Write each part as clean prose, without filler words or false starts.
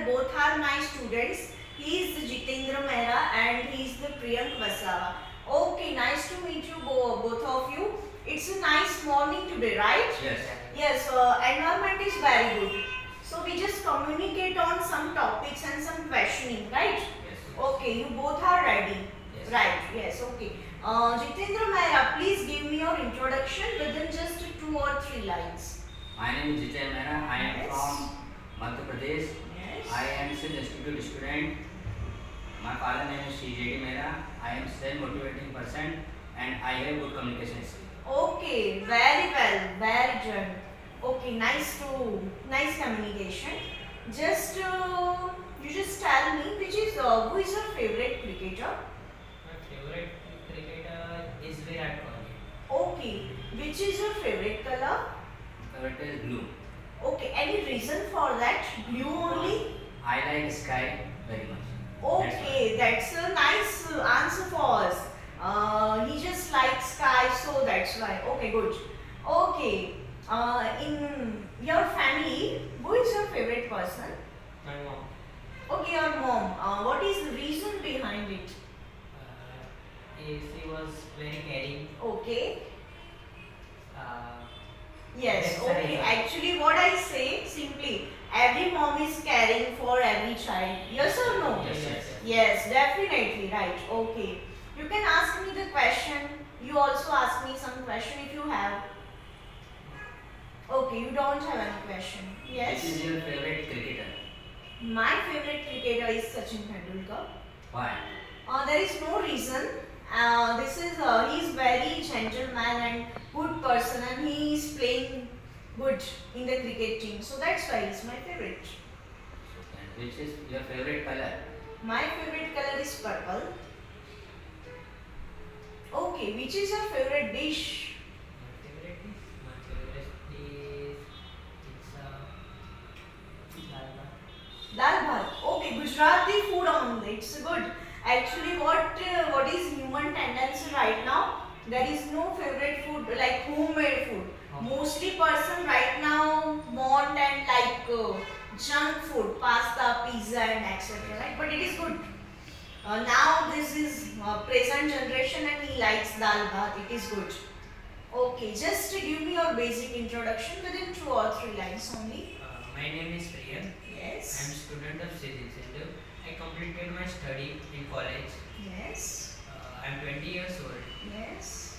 both are my students. He is the Jitendrabhai and he is the Priyank Vasava. Okay, nice to meet you both of you. It's a nice morning today, right? Yes. Yes, environment is very good. So we just communicate on some topics and some questioning, right? Yes. Okay, you both are ready. Yes. Right, yes, okay. Jitendrabhai, please give me your introduction within just 2 or 3 lines. My name is Jitendrabhai. I am Yes. from Madhya Pradesh. Yes. I am Siddh Institute student. My father name is J.D. Mehra. I am self-motivating person and I have good communication skills. Okay, very well, very good. Okay, nice communication. Just you just tell me who is your favorite cricketer? My favorite cricketer is Virat Kohli. Okay, which is your favorite color? Favorite is blue. Okay, any reason for that? Blue only? I like sky very much. Okay, that's a nice answer for us. He just likes sky, so that's why. Okay, good. Okay, in your family, who is your favorite person? My mom. Okay, your mom. What is the reason behind it? She was very caring. Okay. Uh, Yes, That's the okay. reason. Actually, what I say simply, every mom is caring for every child. Yes or no? Yes. Yes, definitely, right. Okay. You can ask me the question. You also ask me some question if you have. Okay, you don't have any question. Which Yes. is your favorite cricketer? My favorite cricketer is Sachin Tendulkar. Why? There is no reason. He is very gentleman and good person, and he is playing good in the cricket team. So that's why he's my favorite. And which is your favorite color? My favorite color is purple. Okay, which is your favorite dish? My favorite is it's dal bhat. Dal bhat. Okay, Gujarati food only. It's good. Actually, what is human tendency right now? There is no favorite food like homemade food. Mostly person right now want and like junk food, pasta, pizza, and etc. Right? But it is good. Now this is present generation and he likes dal bhat. It is good. Okay, just give me your basic introduction within 2 or 3 lines only. My name is Priyank. I am Yes. student of Siddh. I completed my study in college. Yes. I am 20 years old. Yes.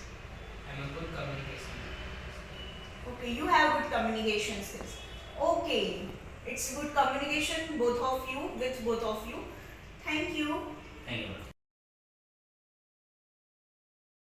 I am a good communication. Okay, you have good communication skills. Okay, it's good communication both of you with both of you. Thank you. Thank you.